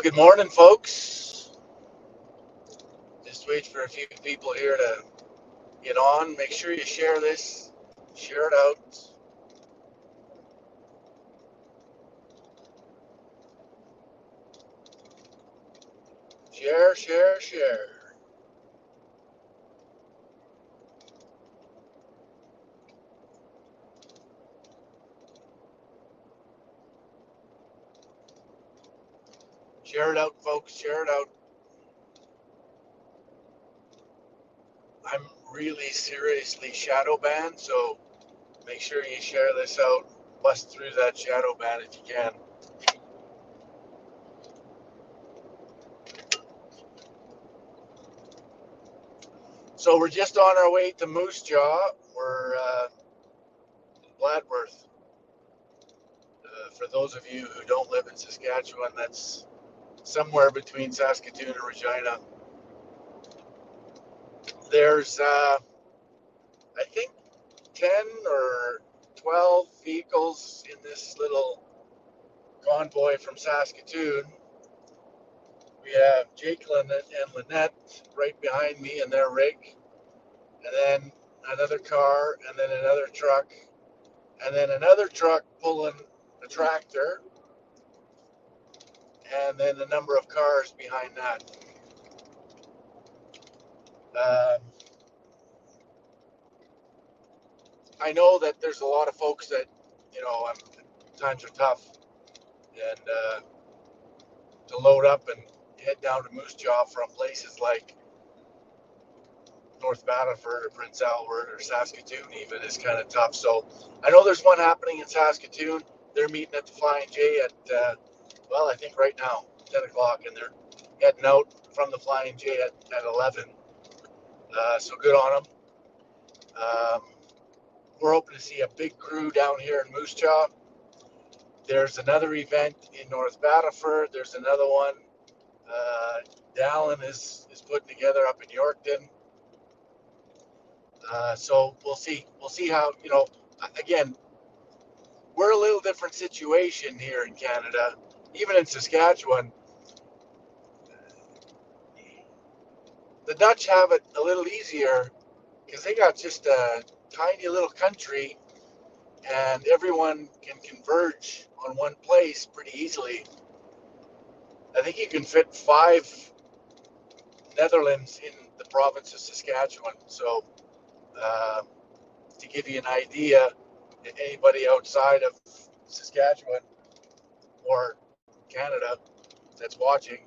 Well, good morning, folks. Just wait for a few people here to get on. Make sure you share this, share it out. Share, share, share. Share it out, folks. Share it out. I'm really seriously shadow banned, so make sure you share this out. Bust through that shadow ban if you can. So we're just on our way to Moose Jaw. We're in Bladworth. For those of you who don't live in Saskatchewan, that's somewhere between Saskatoon and Regina. There's, I think, 10 or 12 vehicles in this little convoy from Saskatoon. We have Jake and Lynette right behind me in their rig, and then another car, and then another truck, and then another truck pulling a tractor, and then a number of cars behind that. I know that there's a lot of folks that, times are tough, and to load up and head down to Moose Jaw from places like North Battleford or Prince Albert or Saskatoon even is kind of tough. So I know there's one happening in Saskatoon. They're meeting at the Flying J at, I think right now, 10 o'clock, and they're heading out from the Flying J at 11. So good on them. We're hoping to see a big crew down here in Moose Jaw. There's another event in North Battleford. There's another one Dallin is putting together up in Yorkton. So we'll see. We'll see how, again, we're a little different situation here in Canada. Even in Saskatchewan, the Dutch have it a little easier because they got just a tiny little country and everyone can converge on one place pretty easily. I think you can fit 5 Netherlands in the province of Saskatchewan. So to give you an idea, anybody outside of Saskatchewan or Canada that's watching,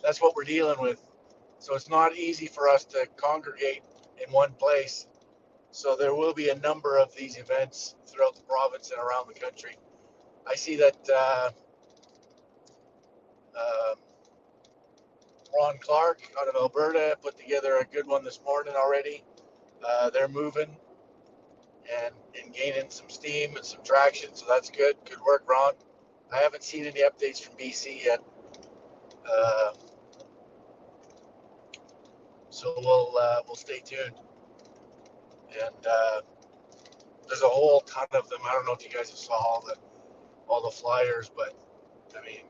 that's what we're dealing with. So it's not easy for us to congregate in one place. So there will be a number of these events throughout the province and around the country. I see that Ron Clark out of Alberta put together a good one this morning already. They're moving and gaining some steam and some traction, so that's good. Good work, Ron. I haven't seen any updates from BC yet, so we'll stay tuned. And there's a whole ton of them. I don't know if you guys saw all the flyers, but I mean,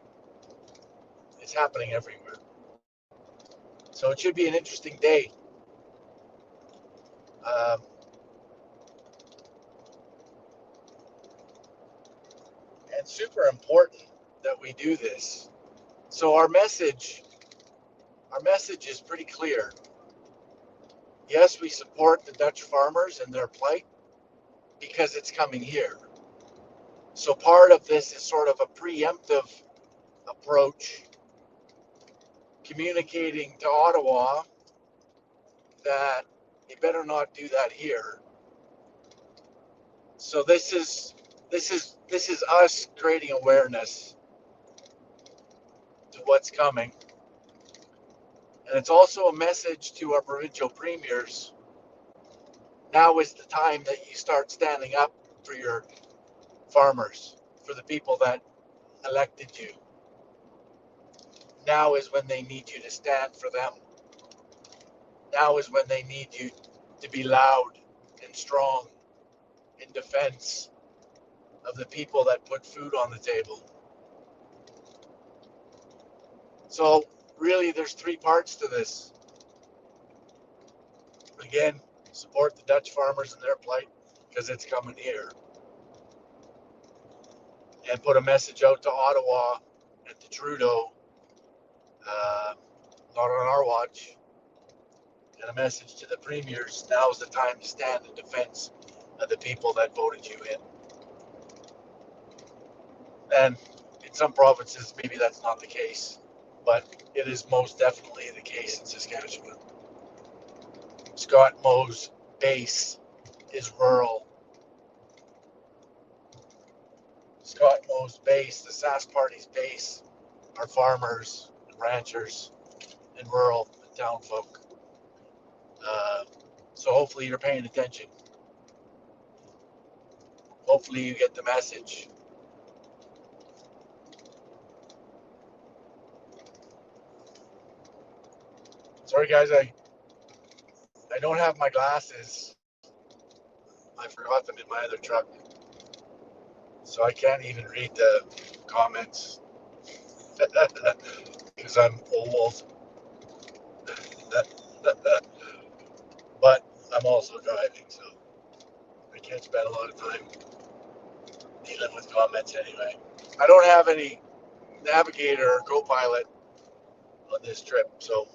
it's happening everywhere. So it should be an interesting day. Um, and super important that we do this. So our message is pretty clear. Yes, we support the Dutch farmers and their plight because it's coming here. So part of this is sort of a preemptive approach, communicating to Ottawa that they better not do that here. So this is us creating awareness to what's coming. And it's also a message to our provincial premiers. Now is the time that you start standing up for your farmers, for the people that elected you. Now is when they need you to stand for them. Now is when they need you to be loud and strong in defense of the people that put food on the table. So really, there's three parts to this. Again, support the Dutch farmers in their plight because it's coming here. And put a message out to Ottawa and to Trudeau, not on our watch, and a message to the premiers, now's the time to stand in defense of the people that voted you in. And in some provinces, maybe that's not the case, but it is most definitely the case in Saskatchewan. Scott Moe's base is rural. Scott Moe's base, the Sask Party's base, are farmers, and ranchers, and rural and town folk. So hopefully you're paying attention. Hopefully you get the message. Sorry guys, I don't have my glasses. I forgot them in my other truck. So I can't even read the comments because I'm old. But I'm also driving, so I can't spend a lot of time dealing with comments anyway. I don't have any navigator or co-pilot on this trip, so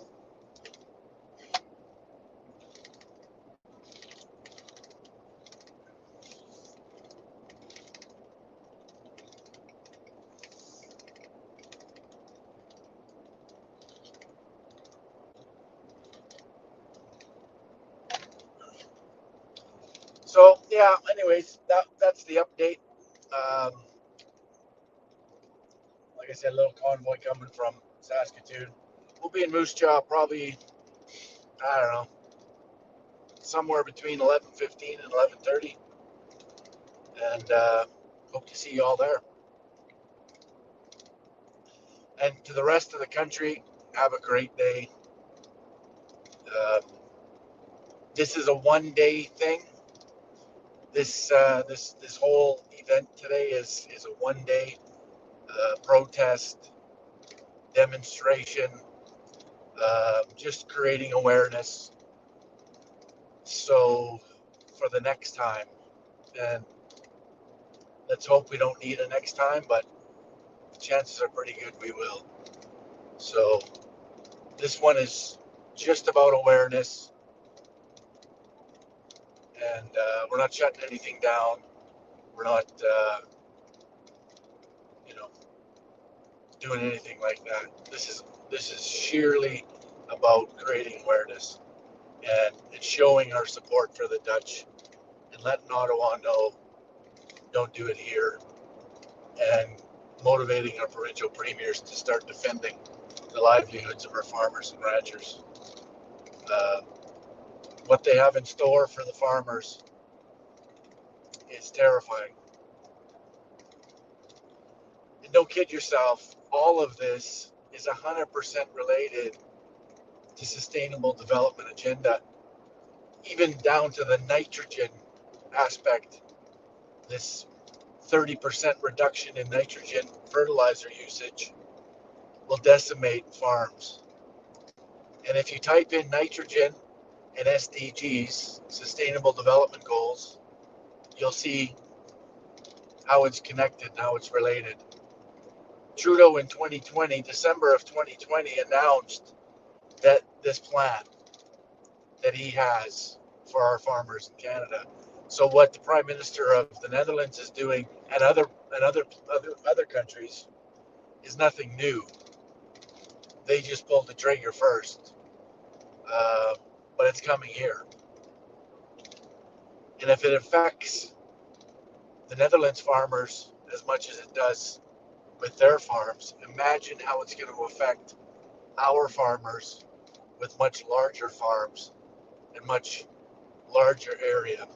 yeah. Anyways, that's the update. Like I said, a little convoy coming from Saskatoon. We'll be in Moose Jaw probably, I don't know, somewhere between 11:15 and 11:30, and hope to see you all there. And to the rest of the country, have a great day. This is a one-day thing. This whole event today is a one-day protest, demonstration, just creating awareness. So for the next time, and let's hope we don't need a next time, but chances are pretty good we will. So this one is just about awareness, and we're not shutting anything down. We're not, doing anything like that. This is sheerly about creating awareness, and it's showing our support for the Dutch and letting Ottawa know don't do it here, and motivating our provincial premiers to start defending the livelihoods of our farmers and ranchers. What they have in store for the farmers is terrifying. And don't kid yourself, all of this is 100% related to sustainable development agenda, even down to the nitrogen aspect. This 30% reduction in nitrogen fertilizer usage will decimate farms. And if you type in nitrogen and SDGs, Sustainable Development Goals, you'll see how it's connected and how it's related. Trudeau in 2020, December of 2020, announced that this plan that he has for our farmers in Canada. So what the Prime Minister of the Netherlands is doing, and other countries, is nothing new. They just pulled the trigger first, but it's coming here. And if it affects the Netherlands farmers as much as it does with their farms, imagine how it's going to affect our farmers with much larger farms and much larger area.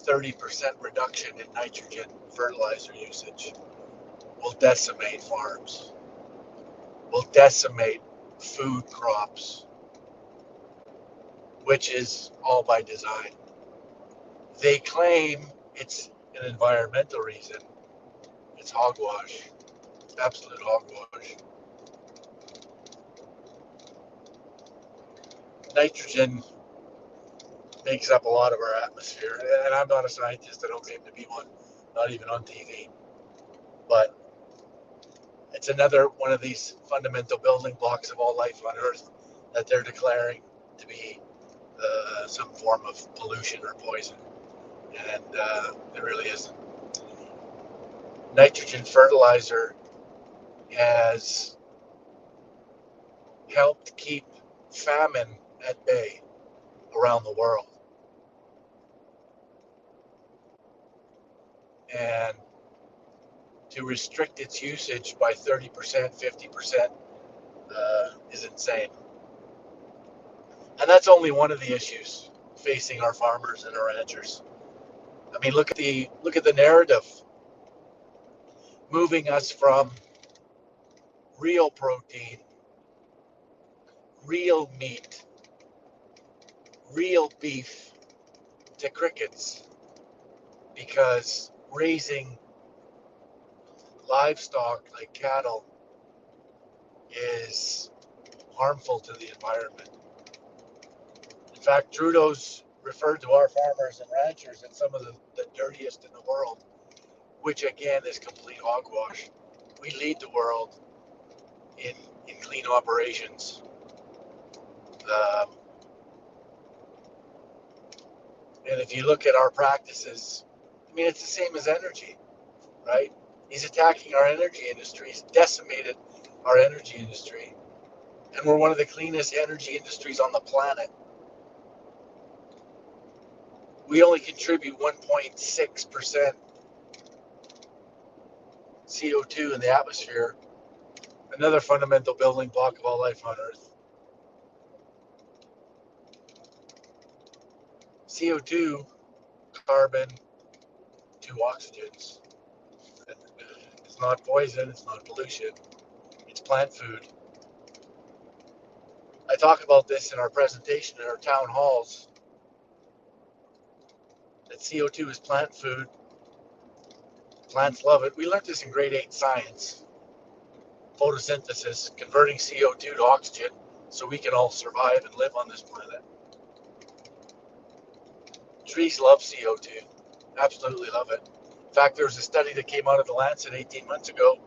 30% reduction in nitrogen fertilizer usage will decimate farms, will decimate food crops, which is all by design. They claim it's an environmental reason. It's hogwash. It's absolute hogwash. nitrogen makes up a lot of our atmosphere. And I'm not a scientist, I don't claim to be one, not even on TV. But it's another one of these fundamental building blocks of all life on Earth that they're declaring to be some form of pollution or poison. And it really isn't. Nitrogen fertilizer has helped keep famine at bay around the world. And to restrict its usage by 30%, 50% is insane. And that's only one of the issues facing our farmers and our ranchers. I mean, look at the narrative moving us from real protein, real meat, real beef to crickets, because raising livestock like cattle is harmful to the environment. In fact, Trudeau's referred to our farmers and ranchers as some of the dirtiest in the world, which again is complete hogwash. We lead the world in clean operations. And if you look at our practices, I mean, it's the same as energy, right? He's attacking our energy industry. He's decimated our energy industry. And we're one of the cleanest energy industries on the planet. We only contribute 1.6% CO2 in the atmosphere, another fundamental building block of all life on Earth. CO2, carbon, two oxygens. It's not poison, it's not pollution, it's plant food. I talk about this in our presentation in our town halls, that CO2 is plant food. Plants love it. We learned this in grade 8 science. Photosynthesis, converting CO2 to oxygen so we can all survive and live on this planet. Trees love CO2, absolutely love it. In fact, there was a study that came out of the Lancet 18 months ago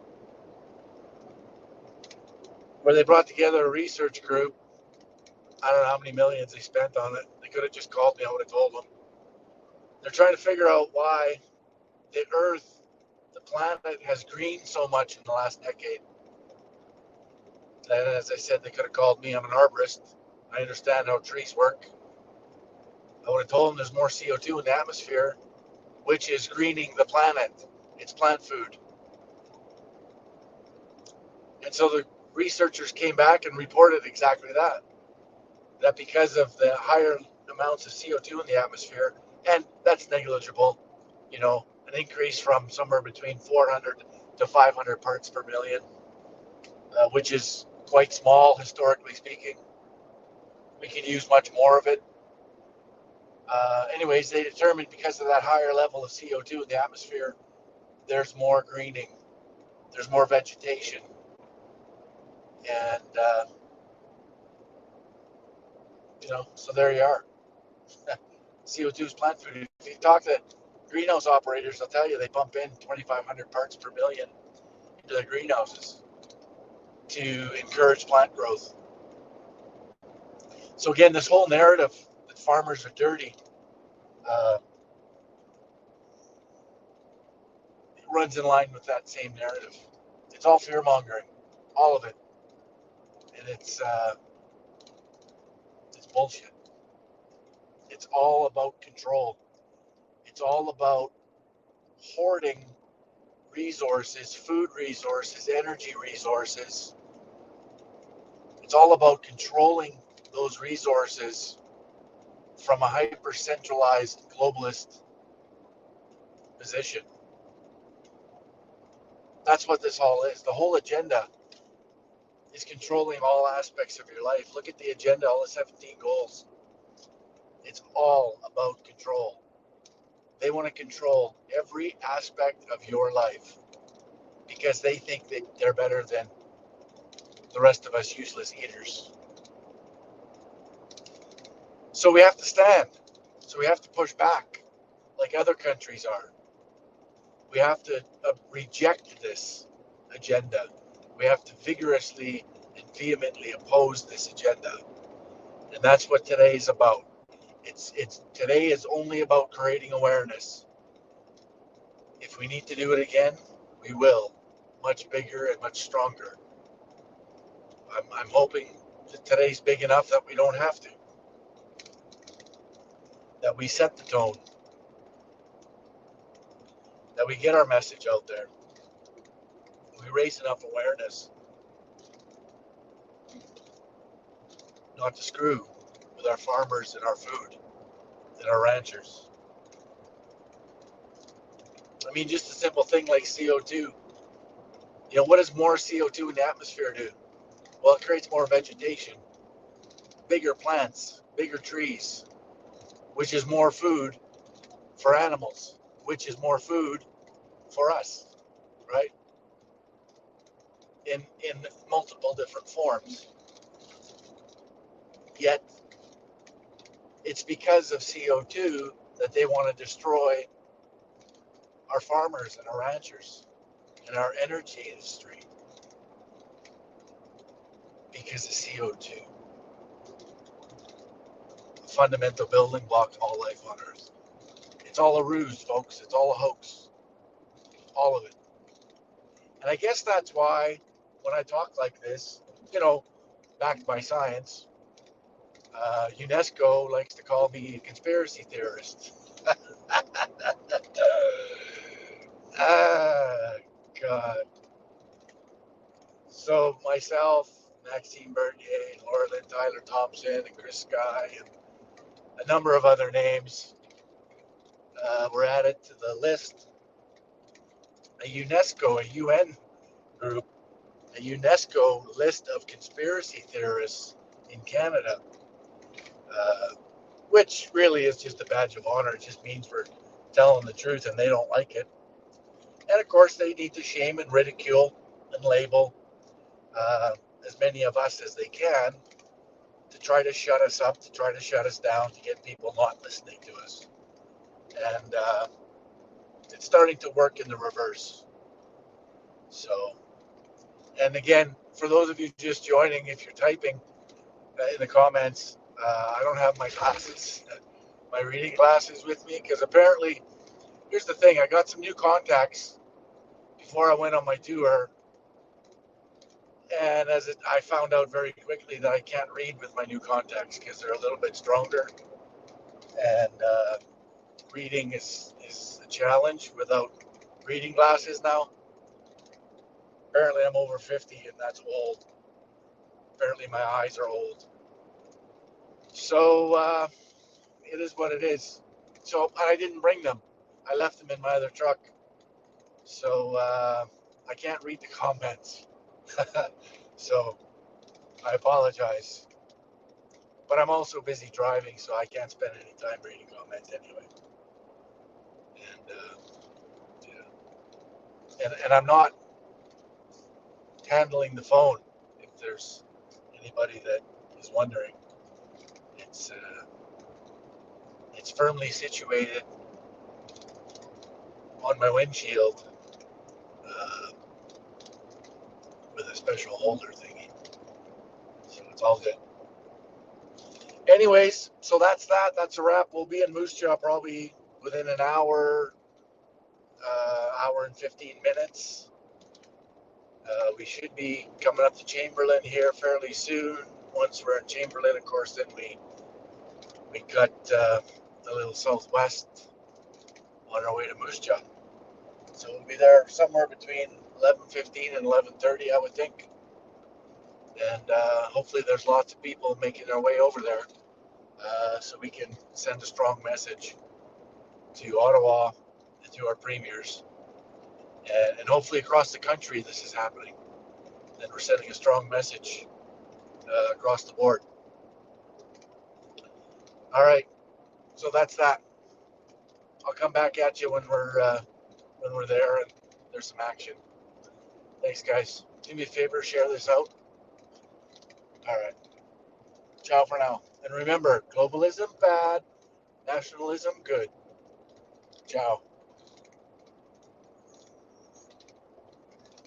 where they brought together a research group. I don't know how many millions they spent on it. They could have just called me, I would have told them. They're trying to figure out why the Earth, the planet, has greened so much in the last decade. And as I said, they could have called me. I'm an arborist. I understand how trees work. I would have told them there's more CO2 in the atmosphere, which is greening the planet. It's plant food. And so the researchers came back and reported exactly that. That because of the higher amounts of CO2 in the atmosphere, and that's negligible, an increase from somewhere between 400 to 500 parts per million, which is quite small historically speaking. We could use much more of it. Anyways, they determined because of that higher level of CO2 in the atmosphere, there's more greening, there's more vegetation, and so there you are. CO2 is plant food. If you talk to greenhouse operators, they'll tell you they pump in 2,500 parts per million into their greenhouses to encourage plant growth. So again, this whole narrative that farmers are dirty runs in line with that same narrative. It's all fear mongering, all of it, and it's bullshit. It's all about control. It's all about hoarding resources, food resources, energy resources. It's all about controlling those resources from a hyper-centralized globalist position. That's what this all is. The whole agenda is controlling all aspects of your life. Look at the agenda, all the 17 goals. It's all about control. They want to control every aspect of your life because they think that they're better than the rest of us useless eaters. So we have to stand. So we have to push back like other countries are. We have to reject this agenda. We have to vigorously and vehemently oppose this agenda. And that's what today is about. It's today is only about creating awareness. If we need to do it again, we will, much bigger and much stronger. I'm hoping that today's big enough that we don't have to, that we set the tone, that we get our message out there, we raise enough awareness not to screw with our farmers and our food and our ranchers. I mean, just a simple thing like CO2. What does more CO2 in the atmosphere do? Well, it creates more vegetation, bigger plants, bigger trees, which is more food for animals, which is more food for us, right? In multiple different forms. Yet it's because of CO2 that they want to destroy our farmers and our ranchers and our energy industry because of CO2, a fundamental building block of all life on Earth. It's all a ruse, folks. It's all a hoax. All of it. And I guess that's why when I talk like this, backed by science, UNESCO likes to call me a conspiracy theorist. Ah, God. So myself, Maxime Bernier, Laura Lynn Tyler Thompson, and Chris Sky, and a number of other names were added to the list. A UNESCO, a UN group, a UNESCO list of conspiracy theorists in Canada, which really is just a badge of honor. It just means we're telling the truth and they don't like it. And of course, they need to shame and ridicule and label uh, as many of us as they can to try to shut us up, to try to shut us down, to get people not listening to us. And it's starting to work in the reverse. So, and again, for those of you just joining, if you're typing in the comments, I don't have my glasses, my reading glasses with me, because apparently, here's the thing, I got some new contacts before I went on my tour, and I found out very quickly that I can't read with my new contacts because they're a little bit stronger, and reading is a challenge without reading glasses now. Apparently I'm over 50 and that's old. Apparently my eyes are old. So it is what it is. So I didn't bring them. I left them in my other truck. So I can't read the comments. So I apologize. But I'm also busy driving, so I can't spend any time reading comments anyway. And and I'm not handling the phone. If there's anybody that is wondering, it's firmly situated on my windshield uh, with a special holder thingy. So it's all good. Anyways, so that's that. That's a wrap. We'll be in Moose Jaw probably within an hour, hour and 15 minutes. We should be coming up to Chamberlain here fairly soon. Once we're in Chamberlain, of course, then we cut a little southwest on our way to Moose Jaw. So we'll be there somewhere between 11:15 and 11:30, I would think. And hopefully there's lots of people making their way over there so we can send a strong message to Ottawa and to our premiers. And hopefully across the country this is happening. And we're sending a strong message across the board. All right, so that's that. I'll come back at you when we're there and there's some action. Thanks, guys. Do me a favor, share this out. All right. Ciao for now. And remember, globalism bad, nationalism good. Ciao.